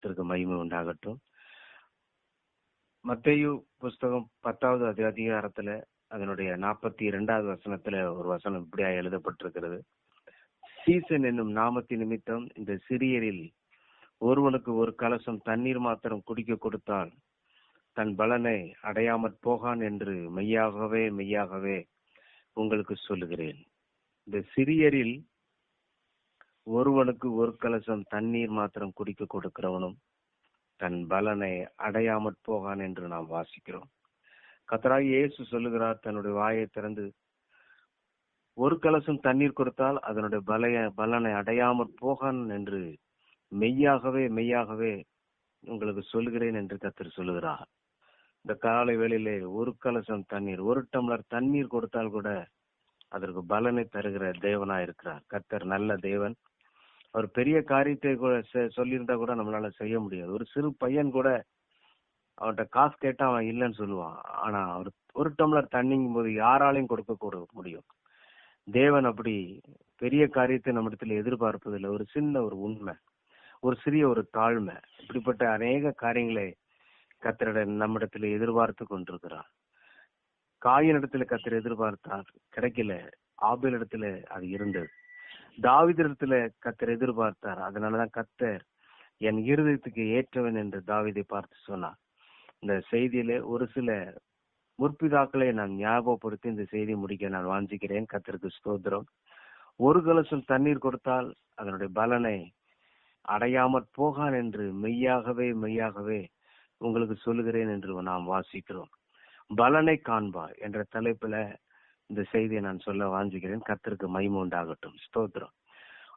திருக்கு மகிமை உண்டாகட்டும். மத்தேயு புஸ்தகம் 10வது அதிகாரத்துல அதனுடைய 42வது வசனத்துல ஒரு வசனம் இப்படியா எழுதப்பட்டிருக்கிறது. சீசன் என்னும் நாமத்தின் நிமித்தம் இந்த சிறியரில் ஒருவனுக்கு ஒரு கலசம் தண்ணீர் மாத்திரம் குடிக்க கொடுத்தால் தன் பலனை அடையாமற் போகான் என்று மெய்யாகவே மெய்யாகவே உங்களுக்கு சொல்லுகிறேன். இந்த சிறியரில் ஒருவனுக்கு ஒரு கலசம் தண்ணீர் மாத்திரம் குடிக்க கொடுக்கிறவனும் தன் பலனை அடையாமற் போகான் என்று நாம் வாசிக்கிறோம். கர்த்தராகிய இயேசு சொல்லுகிறார், தன்னுடைய வாயை திறந்து ஒரு கலசம் தண்ணீர் கொடுத்தால் அதனுடைய பலனை அடையாமற் போகான் என்று மெய்யாகவே மெய்யாகவே உங்களுக்கு சொல்லுகிறேன் என்று கர்த்தர் சொல்லுகிறார். இந்த காலை வேளையிலே ஒரு கலசம் தண்ணீர், ஒரு டம்ளர் தண்ணீர் கொடுத்தால் கூட அதற்கு பலனை தருகிற தேவனா இருக்கிறார். கர்த்தர் நல்ல தேவன். அவர் பெரிய காரியத்தை கூட சொல்லியிருந்தா கூட நம்மளால செய்ய முடியாது. ஒரு சிறு பையன் கூட அவன்கிட்ட காசு கேட்டா அவன் இல்லைன்னு சொல்லுவான். ஆனா அவர் ஒரு டம்ளர் தண்ணிங்கும் போது யாராலையும் கொடுக்க முடியும். தேவன் அப்படி பெரிய காரியத்தை நம்மிடத்துல எதிர்பார்ப்பதில்லை. ஒரு சின்ன ஒரு உண்மை, ஒரு சிறிய ஒரு தாழ்மை, இப்படிப்பட்ட அநேக காரியங்களை கர்த்தருடைய நம்மிடத்துல எதிர்பார்த்து கொண்டிருக்கிறார். காயினிடத்துல கர்த்தர் எதிர்பார்த்தார், கிடைக்கல. ஆபேலிடத்துல அது இருந்தது. தாவீதிடத்துல கர்த்தர் எதிர்பார்த்தார். அதனாலதான் கர்த்தர் என் இருதயத்துக்கு ஏற்றவன் என்று தாவீதை பார்த்து சொன்னார். இந்த செய்தியில ஒரு சில முற்பிதாக்களை நான் ஞாபகப்படுத்தி இந்த செய்தி முடிக்க நான் வாஞ்சிக்கிறேன். கர்த்தருக்கு ஸ்தோத்திரம். ஒரு கலசம் தண்ணீர் கொடுத்தால் அதனுடைய பலனை அடையாமற் போகான் என்று மெய்யாகவே மெய்யாகவே உங்களுக்கு சொல்லுகிறேன் என்று நாம் வாசிக்கிறோம். பலனை காண்பார் என்ற தலைப்புல இந்த செய்தியை நான் சொல்ல வாஞ்சிக்கிறேன். கர்த்தருக்கு மகிமை உண்டாகட்டும். ஸ்தோத்திரம்.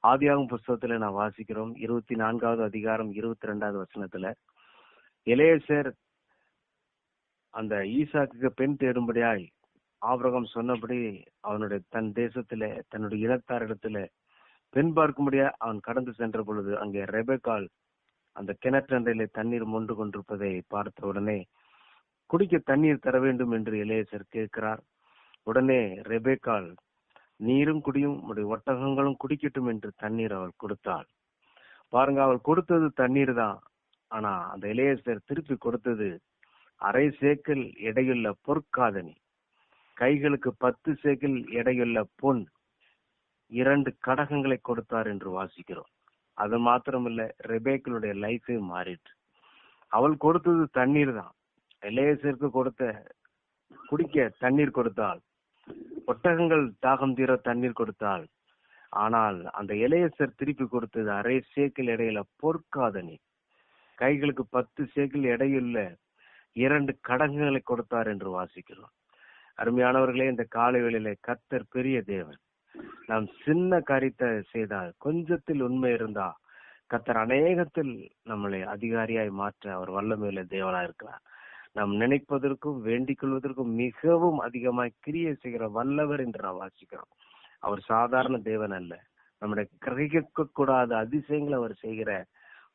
ஆதியாகமம் புஸ்தகத்துல நான் வாசிக்கிறோம் 24வது அதிகாரம் 22வது வசனத்துல, எலேசர் அந்த ஈசாக்குக்கு பெண் தேடும்படியாய் ஆபிரகாம் சொன்னபடி அவனுடைய தன் தேசத்துல தன்னுடைய இனத்தாரிடத்துல பெண் பார்க்கும்படியா அவன் கடந்து சென்ற பொழுது அங்கே ரெபெக்காள் அந்த கிணற்றண்டையிலே தண்ணீர் மொண்டு கொண்டிருப்பதை பார்த்த உடனே குடிக்க தண்ணீர் தர வேண்டும் என்று எலேசர் கேட்கிறார். உடனே ரெபெக்காள், நீரும் குடியும் உடைய ஒட்டகங்களும் குடிக்கட்டும் என்று தண்ணீர் அவள் கொடுத்தாள். பாருங்க, அவள் கொடுத்தது தண்ணீர் தான். ஆனா அந்த எலேசர் திருப்பி கொடுத்தது அரை சேக்கல் எடையுள்ள பொற்காதனி, கைகளுக்கு 10 சேக்கல் எடையுள்ள பொன், 2 கடகங்களை கொடுத்தார் என்று வாசிக்கிறோம். அது மாத்திரமில்ல, ரெபேக்களுடைய லைஃபே மாறிட்டு. அவள் கொடுத்தது தண்ணீர் தான். எலேசருக்கு கொடுத்த குடிக்க தண்ணீர் கொடுத்தாள், ஒட்டகங்கள் தாகம் தீர தண்ணீர் கொடுத்தாள். ஆனால் அந்த எலேசர் திருப்பி கொடுத்தது அரை சேக்கல் எடையில பொற்காதனி, கைகளுக்கு 10 சேக்கல் எடையுள்ள 2 கடகங்களை கொடுத்தார் என்று வாசிக்கிறோம். அருமையானவர்களே, இந்த காலை வேளையிலே கர்த்தர் பெரிய தேவன். நாம் சின்ன காரியத்தை செய்தால், கொஞ்சத்தில் உண்மை இருந்தா கர்த்தர் அநேகத்தில் நம்மளை அதிகாரியாய் மாற்ற அவர் வல்லமையுள்ள தேவனா இருக்கிறார். நாம் நினைப்பதற்கும் வேண்டிக் கொள்வதற்கும் மிகவும் அதிகமாய் கிரியை செய்கிற வல்லவர் என்று நாம் வாசிக்கிறோம். அவர் சாதாரண தேவன் அல்ல. நம்முடைய கிரகிக்க கூடாத அதிசயங்களை அவர் செய்கிற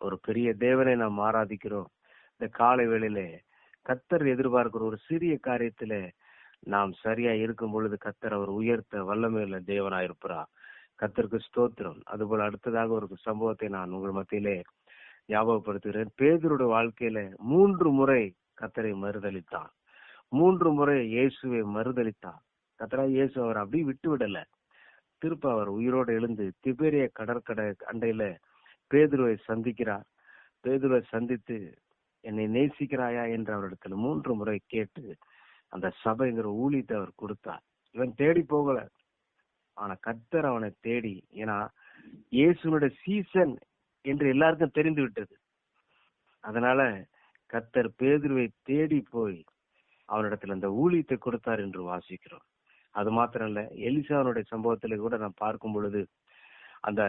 ஒரு பெரிய தேவனை நாம் ஆராதிக்கிறோம். இந்த காலை வேளையிலே கர்த்தர் எதிர்பார்க்கிற ஒரு சிறிய காரியத்தில நாம் சரியா இருக்கும் பொழுது கர்த்தர் அவர் உயர்த்த வல்லமையுள்ள தேவனாயிருப்பார். கர்த்தருக்கு ஸ்தோத்திரம். அதுபோல அடுத்ததாக ஒரு சம்பவத்தை நான் உங்கள் மத்தியிலே ஞாபகப்படுத்துகிறேன். பேதுருடைய வாழ்க்கையில 3 முறை கர்த்தரை மறுதலித்தான். 3 முறை இயேசுவை மறுதலித்தான். கர்த்தராகிய இயேசு அவர் அப்படி விட்டு விடல. திருப்ப அவர் உயிரோடு எழுந்து திபேரிய கடற்கரை அண்டையில பேதுருவை சந்திக்கிறார். பேதுருவை சந்தித்து, என்னை நேசிக்கிறாயா என்று அவரிடத்துல 3 முறை கேட்டு அந்த சபைங்கிற ஊழியத்தை அவர் கொடுத்தார். இவன் தேடி போகல, ஆனா கர்த்தர் அவனை தேடி, ஏன்னா இயேசுனுடைய சீசன் என்று எல்லாருக்கும் தெரிந்து விட்டது. அதனால கர்த்தர் பேதுருவை தேடி போய் அவனிடத்துல அந்த ஊழியத்தை கொடுத்தார் என்று வாசிக்கிறோம். அது மாத்திரம் இல்ல, எலிசாவுடைய சம்பவத்திலே கூட நாம் பார்க்கும் பொழுது அந்த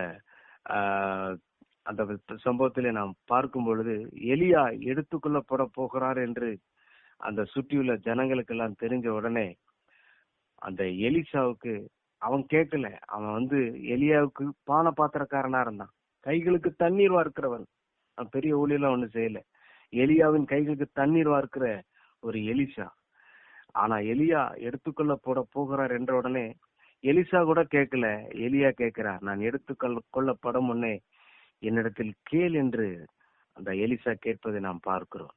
அந்த சம்பவத்திலே நாம் பார்க்கும் பொழுது எலியா எடுத்துக்கொள்ளப்பட போகிறார் என்று அந்த சுற்றியுள்ள ஜனங்களுக்கு எல்லாம் தெரிஞ்ச உடனே அந்த எலிசாவுக்கு அவன் கேட்கல. அவன் எலியாவுக்கு பான பாத்திரக்காரனா இருந்தான், கைகளுக்கு தண்ணீர் வார்க்கிறவன். அவன் பெரிய ஊழியெல்லாம் ஒண்ணு செய்யல. எலியாவின் கைகளுக்கு தண்ணீர் வார்க்கிற ஒரு எலிசா. ஆனா எலியா எடுத்துக்கொள்ள போகிறார் என்ற உடனே எலிசா கூட கேட்கல. எலியா கேட்கிறார், நான் எடுத்துக்கொள்ளப்படும் முன்னே என்னிடத்தில் கேள் என்று அந்த எலிசா கேட்பதை நாம் பார்க்கிறோம்.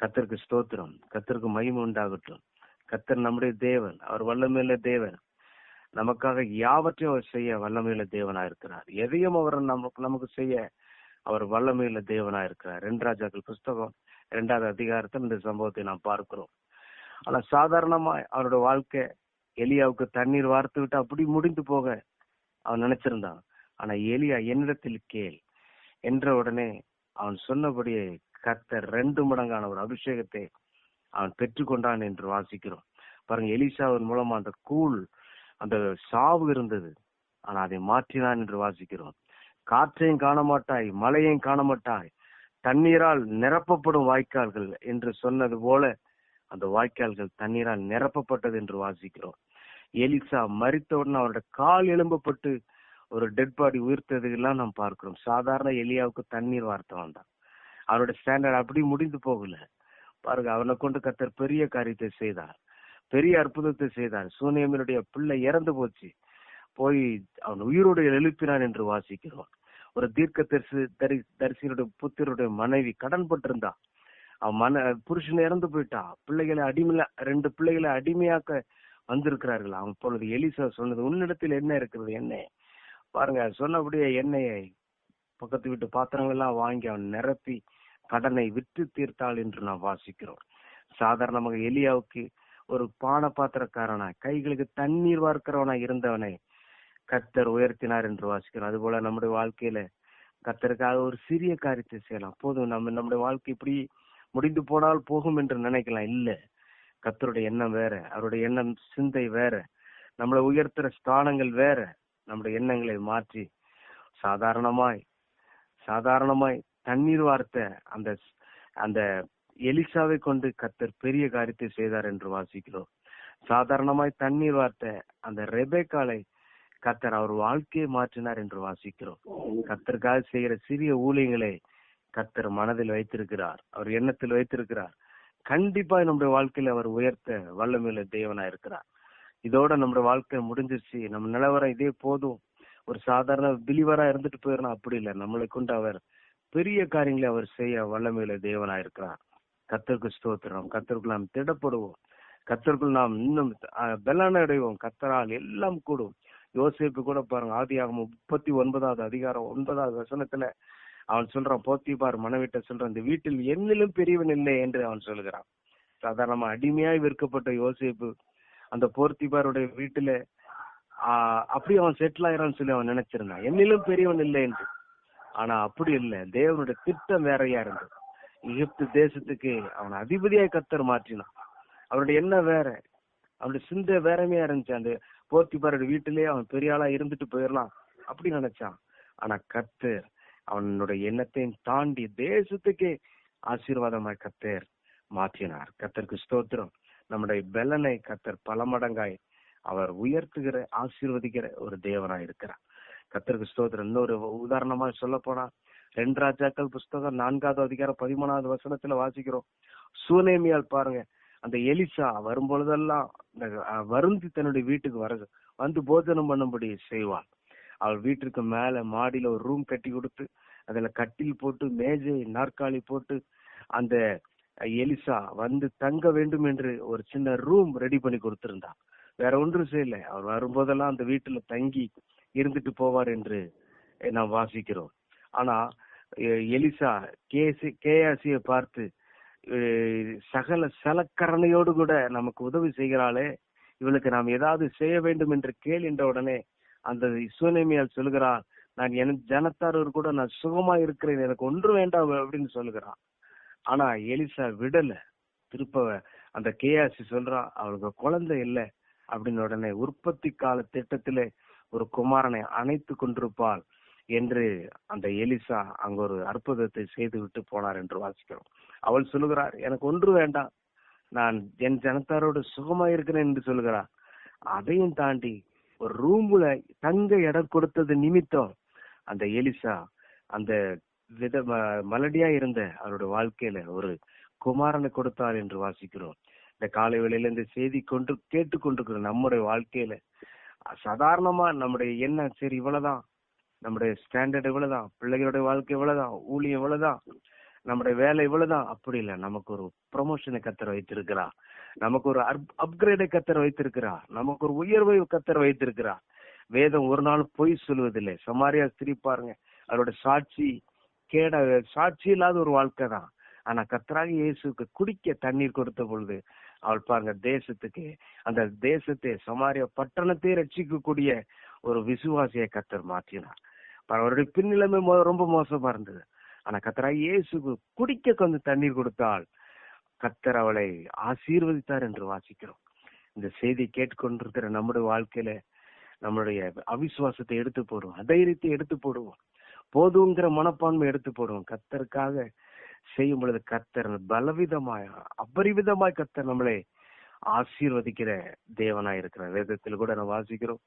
கர்த்தருக்கு ஸ்தோத்திரம், கர்த்தருக்கு மகிமை உண்டாகட்டும். கர்த்தர் நம்முடைய தேவன், அவர் வல்லமையுள்ள தேவன். நமக்காக யாவற்றையும் அவர் செய்ய வல்லமையுள்ள தேவனா இருக்கிறார். எதையும் அவர் நமக்கு செய்ய அவர் வல்லமையுள்ள தேவனா இருக்கிறார். 2 ராஜாக்கள் புஸ்தகம் 2வது அதிகாரத்தில் இந்த சம்பவத்தை நாம் பார்க்கிறோம். ஆனா சாதாரணமா அவருடைய வாழ்க்கை எலியாவுக்கு தண்ணீர் வார்த்து விட்டு அப்படி முடிந்து போக அவன் நினைச்சிருந்தான். ஆனா எலியா என்னிடத்தில் கேள் என்ற உடனே அவன் சொன்னபடியே கர்த்தர் 2 மடங்கான ஒரு அபிஷேகத்தை அவன் பெற்றுக்கொண்டான் என்று வாசிக்கிறோம். பாருங்க, எலிசாவின் மூலமா அந்த சாவு இருந்தது, ஆனா அதை மாற்றினான் என்று வாசிக்கிறோம். காற்றையும் காண மாட்டாய், மழையையும் காண மாட்டாய், தண்ணீரால் நிரப்பப்படும் வாய்க்கால்கள் என்று சொன்னது போல அந்த வாய்க்கால்கள் தண்ணீரால் நிரப்பப்பட்டது என்று வாசிக்கிறோம். எலிசா மரித்தவுடன் அவருடைய கால் எலும்பப்பட்டு ஒரு டெட் பாடி உயிர்த்தது எல்லாம் நாம் பார்க்கிறோம். சாதாரண எலியாவுக்கு தண்ணீர் வார்த்தவன் தான். அவருடைய ஸ்டாண்டர்ட் அப்படி முடிந்து போகல. பாருங்க, அவனை கொண்டு கர்த்தர் பெரிய காரியத்தை செய்தார், பெரிய அற்புதத்தை செய்தார். சூனேமினுடைய பிள்ளை இறந்து போய் அவன் உயிரோடு எழுப்பினான் என்று வாசிக்கிறோம். ஒரு தீர்க்க தரிசியுடைய புத்திரருடைய மனைவி கடன் பட்டிருந்தா, அவன் புருஷன் இறந்து போயிட்டா, 2 பிள்ளைகளை அடிமையாக்க வந்திருக்கிறார்கள். அவன் பொழுது எலிசா சொன்னது, உன்னிடத்தில் என்ன இருக்கிறது, எண்ணெய் பாருங்க. சொன்னபடியே எண்ணெயை பக்கத்து வீட்டு பாத்திரங்கள் எல்லாம் வாங்கி அவன் நிரப்பி கடனை விற்று தீர்த்தாள் என்று நாம் வாசிக்கிறோம். சாதாரணமாக எலியாவுக்கு ஒரு பான பாத்திரக்காரனா, கைகளுக்கு தண்ணீர் வார்க்கிறவனா இருந்தவனை கர்த்தர் உயர்த்தினார் என்று வாசிக்கிறோம். அதுபோல நம்முடைய வாழ்க்கையில கர்த்தருக்காக ஒரு சிறிய காரியத்தை செய்யலாம். போதும், நம்முடைய வாழ்க்கை இப்படி முடிந்து போனால் போகும் என்று நினைக்கலாம். இல்ல, கர்த்தருடைய எண்ணம் வேற, அவருடைய எண்ணம் சிந்தை வேற, நம்மளை உயர்த்துற ஸ்தானங்கள் வேற. நம்முடைய எண்ணங்களை மாற்றி சாதாரணமாய் தண்ணீர் வார்த்த அந்த எலிசாவை கொண்டு கர்த்தர் பெரிய காரியத்தை செய்தார் என்று வாசிக்கிறோம். சாதாரணமாய் தண்ணீர் வார்த்த அந்த ரெபேக்காளை கர்த்தர் அவர் வாழ்க்கையை மாற்றினார் என்று வாசிக்கிறோம். கர்த்தருக்காக செய்கிற சிறிய ஊழியங்களை கர்த்தர் மனதில் வைத்திருக்கிறார், அவர் எண்ணத்தில் வைத்திருக்கிறார். கண்டிப்பா நம்முடைய வாழ்க்கையில அவர் உயர்த்த வல்லமையுள்ள தேவனா இருக்கிறார். இதோட நம்முடைய வாழ்க்கை முடிஞ்சிருச்சு, நம்ம நிலவரம் இதே போதும், ஒரு சாதாரண பிலிவரா இருந்துட்டு போயிடணும், அப்படி இல்லை. நம்மளை கொண்டு அவர் பெரிய காரியங்களை அவர் செய்ய வல்லமையுள்ள தேவனா இருக்கிறார். கர்த்தருக்கு ஸ்தோத்திரம். கர்த்தருக்குள் நாம் திடப்படுவோம், கர்த்தருக்குள் நாம் இன்னும் பலன் அடைவோம். கர்த்தரால் எல்லாம் கூடும். யோசேப்பு கூட பாருங்க, ஆதியாகமம் 39வது அதிகாரம் 9வது வசனத்துல அவன் சொல்றான், போத்திபார் மனைவிட்ட சொல்றான், இந்த வீட்டில் என்னிலும் பெரியவன் இல்லை என்று அவன் சொல்லுகிறான். சாதாரணமா அடிமையாய் விற்கப்பட்ட யோசேப்பு அந்த போர்த்திபாருடைய வீட்டுல அப்படி அவன் செட்டில் ஆயிரான்னு சொல்லி அவன் நினைச்சிருந்தான், என்னிலும் பெரியவன் இல்லை என்று. ஆனா அப்படி இல்லை, தேவனுடைய திட்டம் வேறையா இருந்தது. எகிப்து தேசத்துக்கு அவன் அதிபதியாய் கர்த்தர் மாற்றினான். அவருடைய எண்ணம் வேற, அவனுடைய சிந்தை வேறமையா இருந்துச்சு. அந்த போர்த்திபாருடைய வீட்டிலேயே அவன் பெரிய ஆளா இருந்துட்டு போயிடலாம் அப்படி நினைச்சான். ஆனா கர்த்தர் அவனுடைய எண்ணத்தையும் தாண்டி தேசத்துக்கே ஆசீர்வாதமாய் கர்த்தர் மாற்றினார். கர்த்தருக்கு ஸ்தோத்திரம். நம்முடைய பலனை கர்த்தர் பல மடங்காய் அவர் உயர்த்துகிற ஆசீர்வதிக்கிற ஒரு தேவனாய் இருக்கிறார். கர்த்தருக்கு ஸ்தோத்திரம். இன்னொரு உதாரணமா சொல்ல போனா 2 ராஜாக்கள் புஸ்தகம் 4வது அதிகாரம் 13வது வசனத்துல வாசிக்கிறோம். சூனேமியால் பாருங்க, அந்த எலிசா வரும்பொழுதெல்லாம் வருந்தி தன்னுடைய வீட்டுக்கு வந்து போஜனம் பண்ணும்படி செய்வாள். அவள் வீட்டிற்கு மேல மாடியில ஒரு ரூம் கட்டி கொடுத்து அதுல கட்டில் போட்டு மேஜை நாற்காலி போட்டு அந்த எலிசா வந்து தங்க வேண்டும் என்று ஒரு சின்ன ரூம் ரெடி பண்ணி கொடுத்திருந்தா. வேற ஒன்றும் செய்யல, அவர் வரும்போதெல்லாம் அந்த வீட்டுல தங்கி இருந்துட்டு போவார் என்று நாம் வாசிக்கிறோம். ஆனா எலிசா கேயாசியை பார்த்து, சகல சலக்கரணையோடு கூட நமக்கு உதவி செய்கிறாளே, இவளுக்கு நாம் ஏதாவது செய்ய வேண்டும் என்று கேள்ன்ற உடனே அந்த சூனேமியால் சொல்லுகிறாள், நான் என் ஜனத்தாரோடு கூட நான் சுகமா இருக்கிறேன், எனக்கு ஒன்று வேண்டாம் அப்படின்னு சொல்லுகிறான். ஆனா எலிசா விடல. திருப்ப அந்த கேயாசி சொல்றா, அவளுக்கு குழந்தை இல்லை அப்படின்னு. உடனே உற்பத்தி கால திட்டத்திலே ஒரு குமாரனை அணைத்து கொண்டிருப்பாள் என்று அந்த எலிசா அங்க ஒரு அற்புதத்தை செய்து விட்டு போனார் என்று வாசிக்கிறோம். அவள் சொல்லுகிறார், எனக்கு ஒன்று வேண்டாம், நான் என் ஜனத்தாரோடு சுகமா இருக்கிறேன் என்று சொல்லுகிறார். அதையும் தாண்டி ஒரு ரூம்ல தங்க இடம் கொடுத்தது நிமித்தம் அந்த எலிசா அந்த மலடியா இருந்த அவருடைய வாழ்க்கையில ஒரு குமாரனை கொடுத்தார் என்று வாசிக்கிறோம். இந்த காலை வேளையில இந்த செய்தி கேட்டுக்கொண்டிருக்கிற நம்முடைய வாழ்க்கையில சாதாரணமா நம்முடைய என்ன, சரி இவ்வளவுதான், நம்முடைய ஸ்டாண்டர்ட் இவ்வளவுதான், பிள்ளைகளுடைய வாழ்க்கை இவ்வளவுதான், ஊழியம் இவ்வளவுதான், நம்முடைய வேலை இவ்வளவுதான், அப்படி இல்லை. நமக்கு ஒரு ப்ரமோஷனை கத்தர் வைத்திருக்கிறார். நமக்கு ஒரு அப்கிரேடை கத்தர் வைத்திருக்கிறார். நமக்கு ஒரு உயர்வை கத்தர் வைத்திருக்கிறார். வேதம் ஒரு நாள் பொய் சொல்வதில்லை. சமாரியா ஸ்திரீ பாருங்க, அவரோட சாட்சி இல்லாத ஒரு வாழ்க்கை தான். ஆனா கர்த்தராகிய இயேசுக்கு குடிக்க தண்ணீர் கொடுத்த பொழுது அவள் பாருங்க, அந்த தேசத்தை சமாரியா பட்டணத்தை ரட்சிக்கக்கூடிய ஒரு விசுவாசியை கர்த்தர் மாற்றினார். அவருடைய பின்னிலைமை ரொம்ப மோசமா இருந்தது. ஆனா கர்த்தராகிய இயேசுக்கு குடிக்க கொஞ்சம் தண்ணீர் கொடுத்தால் கர்த்தர் அவளை ஆசீர்வதித்தார் என்று வாசிக்கிறோம். இந்த செய்தி கேட்டுக்கொண்டிருக்கிற நம்முடைய வாழ்க்கையில நம்மளுடைய அவிசுவாசத்தை எடுத்து போடுவோம், அதைரியத்தை எடுத்து போடுவோம், போதுங்கிற மனப்பான்மை எடுத்து போடுவோம். கர்த்தருக்காக செய்யும் பொழுது கர்த்தர் பலவிதமாய் அபரிவிதமாய் கர்த்தர் நம்மளை ஆசீர்வதிக்கிற தேவனாய் இருக்கிறார். வேதத்தில் கூட நம்ம வாசிக்கிறோம்,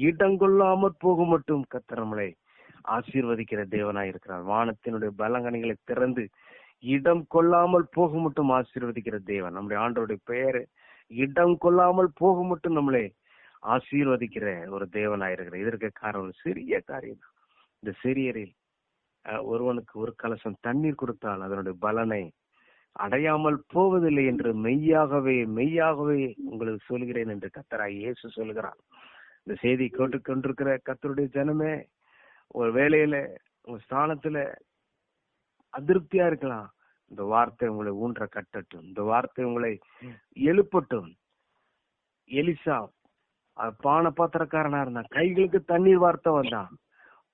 இடங்கொள்ளாமற் போக மட்டும் கர்த்தர் நம்மளை ஆசீர்வதிக்கிற தேவனாய் இருக்கிறார். வானத்தினுடைய பலங்கணிகளை திறந்து இடம் கொள்ளாமல் போக மட்டும் ஆசீர்வதிக்கிற தேவன் நம்முடைய ஆண்டவருடைய பெயர். இடம் கொள்ளாமல் போக மட்டும் நம்மளை ஆசீர்வதிக்கிற ஒரு தேவனாயிருக்கிற. இதற்கு காரணம் ஒரு சிறிய காரியம் தான். இந்த சிறியரில் ஒருவனுக்கு ஒரு கலசம் தண்ணீர் கொடுத்தால் அதனுடைய பலனை அடையாமல் போவதில்லை என்று மெய்யாகவே உங்களுக்கு சொல்கிறேன் என்று கர்த்தராகிய இயேசு சொல்கிறார். இந்த செய்தி கேட்டுக்கொண்டிருக்கிற கர்த்தருடைய ஜனமே, ஒரு வேலையில உங்க ஸ்தானத்துல அதிருப்தியா இருக்கலாம். இந்த வார்த்தை உங்களை ஊன்ற கட்டட்டும். இந்த வார்த்தை உங்களை எழுப்பட்டும். எலிசா பான பாத்திரக்காரனா இருந்தான், கைகளுக்கு தண்ணீர் வார்த்தை வந்தான்.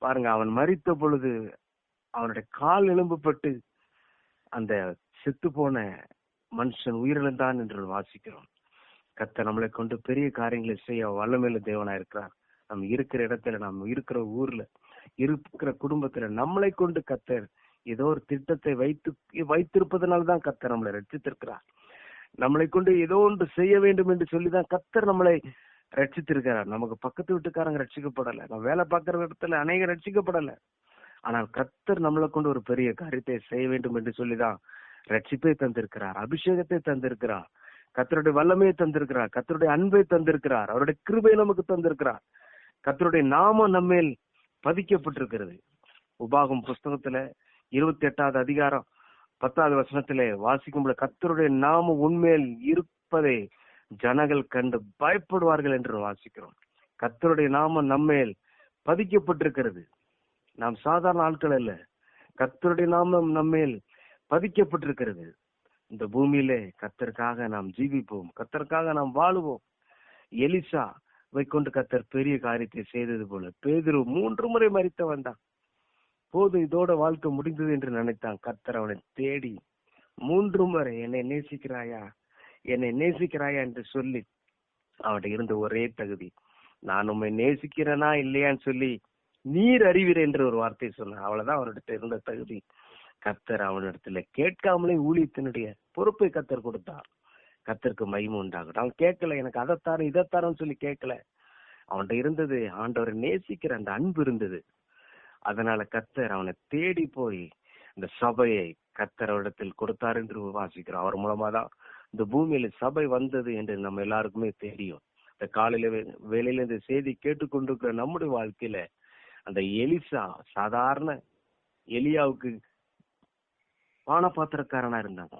பாருங்க, அவன் மரித்த பொழுது அவனுடைய கால் எலும்புப்பட்டு அந்த செத்து போன மனுஷன் உயிரிழந்தான் என்று வாசிக்கிறோம். கர்த்தர் நம்மளை கொண்டு பெரிய காரியங்களை செய்ய வல்லமையுள்ள தேவனா இருக்கிறார். நம்ம இருக்கிற இடத்துல, நம்ம இருக்கிற ஊர்ல, இருக்கிற குடும்பத்துல நம்மளை கொண்டு கர்த்தர் ஏதோ ஒரு திட்டத்தை வைத்திருப்பதனால்தான் கர்த்தர் நம்மளை ரட்சித்திருக்கிறார். நம்மளை கொண்டு ஏதோ ஒன்று செய்ய வேண்டும் என்று சொல்லிதான் கர்த்தர் நம்மளை ரட்சித்திருக்கிறார். நமக்கு பக்கத்து வீட்டுக்காரங்க ரட்சிக்கப்படல, நம்ம வேலை பார்க்கிற இடத்துல அநேக ரட்சிக்கப்படல. ஆனால் கர்த்தர் நம்மளை கொண்டு ஒரு பெரிய காரியத்தை செய்ய வேண்டும் என்று சொல்லிதான் ரட்சிப்பை தந்திருக்கிறார், அபிஷேகத்தை தந்திருக்கிறார், கர்த்தருடைய வல்லமையை தந்திருக்கிறார், கர்த்தருடைய அன்பை தந்திருக்கிறார், அவருடைய கிருபை நமக்கு தந்திருக்கிறார். கர்த்தருடைய நாமம் நம்மேல் பதிக்கப்பட்டிருக்கிறது. உபாகம் புஸ்தகத்துல 28வது அதிகாரம் 10வது வசனத்திலே வாசிக்கும் கர்த்தருடைய நாமம் உண்மையில் இருப்பதை ஜனங்கள் கண்டு பயப்படுவார்கள் என்று வாசிக்கிறோம். கர்த்தருடைய நாமம் நம்மேல் பதிக்கப்பட்டிருக்கிறது. நாம் சாதாரண ஆட்கள் அல்ல, கர்த்தருடைய நாமம் நம்மேல் பதிக்கப்பட்டிருக்கிறது. இந்த பூமியிலே கர்த்தருக்காக நாம் ஜீவிப்போம், கர்த்தருக்காக நாம் வாழுவோம். எலிசா கொண்டு கர்த்தர் பெரிய காரியத்தை செய்தது போல பேதுரு 3 முறை மரித்த வந்தான். போதும், இதோட வாழ்க்கை முடிந்தது என்று நினைத்தான். கர்த்தர் அவனை தேடி 3 முறை என்னை நேசிக்கிறாயா என்று சொல்லி அவன்கிட்ட இருந்த ஒரே தகுதி, நான் உண்மை நேசிக்கிறேனா இல்லையான்னு சொல்லி நீர் அறிவீர் என்று ஒரு வார்த்தை சொன்ன. அவ்வளவுதான் அவனிடத்துல இருந்த தகுதி. கர்த்தர் அவனிடத்துல கேட்காமலே ஊழியத்தினுடைய பொறுப்பை கர்த்தர் கொடுத்தார். கர்த்தருக்கு மகிமை உண்டாகட்டும். அவன் கேட்கல, எனக்கு அதைத்தாரும் இதைத்தாரும் சொல்லி கேட்கல. அவன்கிட்ட இருந்தது ஆண்டவரை நேசிக்கிற அந்த அன்பு இருந்தது. அதனால கர்த்தர் அவனை தேடி போய் இந்த சபையை கர்த்தர் அவரிடத்தில் கொடுத்தார் என்று வாசிக்கிறோம். அவர் மூலமா தான் இந்த பூமியில சபை வந்தது என்று நம்ம எல்லாருக்குமே தெரியும். இந்த காலையில வேலையில இந்த செய்தி கேட்டுக்கொண்டிருக்கிற நம்முடைய வாழ்க்கையில அந்த எலிசா சாதாரண எலியாவுக்கு பானபாத்திரக்காரனா இருந்தாங்க.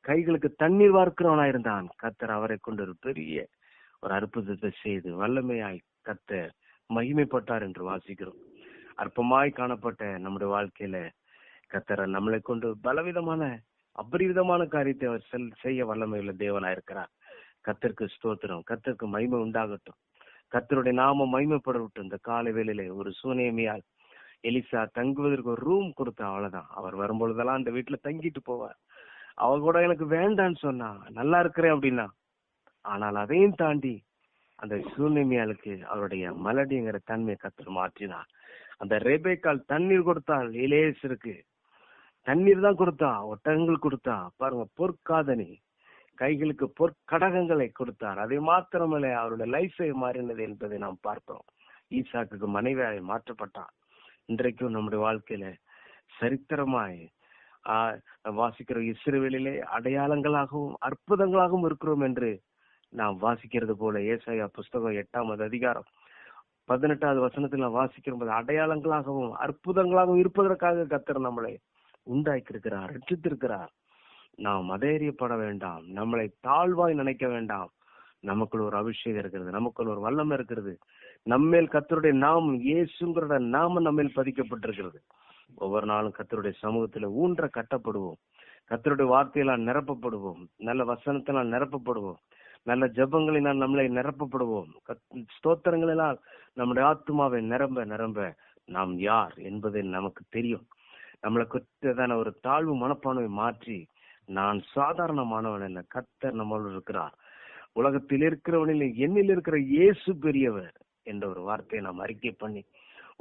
கைகளுக்கு தண்ணீர் வார்க்கிறவனா இருந்தான். கர்த்தர் அவரை கொண்டு ஒரு பெரிய ஒரு அற்புதத்தை செய்து வல்லமையாய் கர்த்தர் மகிமைப்பட்டார் என்று வாசிக்கிறோம். அற்பமாய் காணப்பட்ட நம்முடைய வாழ்க்கையில கர்த்தர் நம்மளை கொண்டு பலவிதமான அபரிவிதமான காரியத்தை அவர் செய்ய வல்லமையுள்ள தேவனா இருக்கிறார். கர்த்தருக்கு ஸ்தோத்திரம், கர்த்தருக்கு மகிமை உண்டாகட்டும், கர்த்தருடைய நாம மகிமைப்படட்டும். இந்த காலை வேளையில ஒரு சூனேமியால் எலிசா தங்குவதற்கு ஒரு ரூம் கொடுத்தா, அவ்வளவுதான். அவர் வரும்பொழுதெல்லாம் அந்த வீட்டுல தங்கிட்டு போவார். அவ கூட எனக்கு வேண்டான்னு சொன்னா, நல்லா இருக்கிறேன் அப்படின்னா. ஆனால் அதையும் தாண்டி அந்த சூனேமியாளுக்கு அவருடைய மலடிங்கிற தன்மையை கர்த்தர் மாற்றினார். அந்த ரெபேக்கால் தண்ணீர் கொடுத்தால், எலியேசருக்கு தண்ணீர் தான் கொடுத்தா, ஒட்டகங்கள் கொடுத்தா. பாருங்க, பொற்காதனி, கைகளுக்கு பொற்கடகங்களை கொடுத்தார். அதை மாத்திரமல்ல, அவருடைய லைஃபை மாறினது என்பதை நாம் பார்க்கிறோம். ஈசாக்குக்கு மனைவியாய் மாற்றப்பட்டார். இன்றைக்கும் நம்முடைய வாழ்க்கையில சரித்திரமாய் வாசிக்கிற இஸ்ரவேலிலே அடையாளங்களாகவும் அற்புதங்களாகவும் இருக்கிறோம் என்று நாம் வாசிக்கிறது போல ஏசாயா புஸ்தகம் 8வது அதிகாரம் 18வது வசனத்தில் வாசிக்கிற போது அடையாளங்களாகவும் அற்புதங்களாகவும் இருப்பதற்காக கர்த்தர் நம்மளை உண்டாக்கியிருக்கிறார், ரட்சித்திருக்கிறார். நாம் மதைரியப்பட வேண்டாம், நம்மளை தாழ்வாய் நினைக்க வேண்டாம். நமக்குள்ள ஒரு அபிஷேகம் இருக்கிறது, நமக்குள்ள ஒரு வல்லமை இருக்கிறது. நம்மேல் கர்த்தருடைய நாமம், இயேசுங்கிற நாமம் நம்மேல் பதிக்கப்பட்டிருக்கிறது. ஒவ்வொரு நாளும் கர்த்தருடைய சமூகத்துல ஊன்ற கட்டப்படுவோம், கர்த்தருடைய வார்த்தையெல்லாம் நிரப்பப்படுவோம், நல்ல வசனத்தினால் நிரப்பப்படுவோம், நல்ல ஜெபங்களினால் நம்மளை நிரப்பப்படுவோம். ஸ்தோத்திரங்களினால் நம்முடைய ஆத்மாவை நிரம்ப நிரம்ப நாம் யார் என்பது நமக்கு தெரியும். நம்மளை குறித்ததான ஒரு தாழ்வு மனப்பான்மை மாற்றி, நான் சாதாரணமானவன் அல்ல, கர்த்தர் நம்மளோடு இருக்கிறார், உலகத்தில் இருக்கிறவனில் என்னில் இருக்கிற இயேசு பெரியவர் என்ற ஒரு வார்த்தையை நாம் அறிக்கை பண்ணி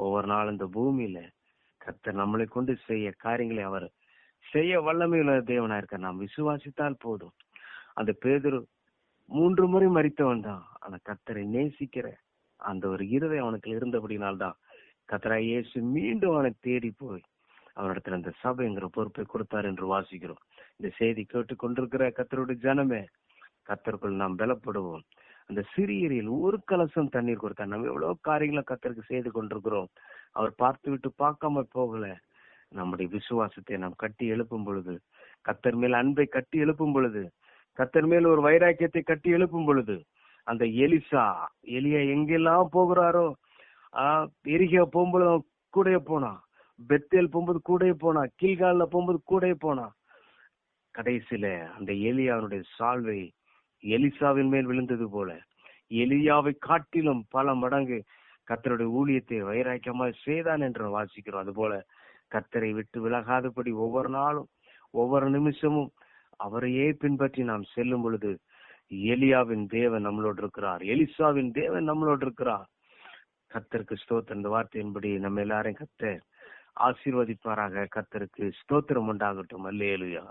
ஒவ்வொரு நாள் இந்த பூமியில கர்த்தர் நம்மளை கொண்டு செய்ய காரியங்களை அவர் செய்ய வல்லமையுள்ள தேவனா இருக்க நாம் விசுவாசித்தால் போதும். அந்த பேதுரு 3 முறை மரித்தவன் தான், ஆனா கர்த்தரை நேசிக்கிற அந்த ஒரு இருதயம் அவனுக்கு இருந்தபடினால்தான் கர்த்தராகிய இயேசு மீண்டும் அவனை தேடி போய் அவனிடத்துல அந்த சபைங்கிற பொறுப்பை கொடுத்தார் என்று வாசிக்கிறோம். இந்த செய்தி கேட்டு கொண்டிருக்கிற கர்த்தருடைய ஜனமே, கர்த்தருக்குள் நாம் பலப்படுவோம். அந்த சிறியரில் ஒரு கலசம் தண்ணீர் கொடுத்தார். நம்ம எவ்வளவு காரியங்களை கர்த்தருக்கு செய்து கொண்டிருக்கிறோம். அவர் பார்த்து விட்டு பார்க்காம போகல. நம்முடைய விசுவாசத்தை நாம் கட்டி எழுப்பும் பொழுது, கர்த்தர் மேல் அன்பை கட்டி எழுப்பும் பொழுது, கர்த்தர் மேல் ஒரு வைராக்கியத்தை கட்டி எழுப்பும் பொழுது, அந்த எலியா எங்கெல்லாம் போகிறாரோ, எரிகா போகும்போது அவன் கூட போனா, பெத்தேல் போகும்போது கூட போனா, கீழ்கால போகும்போது கூட போனா, கடைசியில அந்த எலியாவுடைய சால்வை எலிசாவின் மேல் விழுந்தது போல எலியாவை காட்டிலும் பல மடங்கு கர்த்தருடைய ஊழியத்தை வைராக்கியமாய் செய்தான் என்று வாசிக்கிறோம். அதுபோல கர்த்தரை விட்டு விலகாதபடி ஒவ்வொரு நாளும் ஒவ்வொரு நிமிஷமும் அவரையே பின்பற்றி நாம் செல்லும் பொழுது எலியாவின் தேவன் நம்மளோடு இருக்கிறார், எலிசாவின் தேவன் நம்மளோடு இருக்கிறார். கர்த்தருக்கு ஸ்தோத்திரம். இந்த வார்த்தையின்படி நம்ம எல்லாரையும் கர்த்தர் ஆசீர்வதிப்பாராக. கர்த்தருக்கு ஸ்தோத்திரம் உண்டாகட்டும். அல்லேலூயா.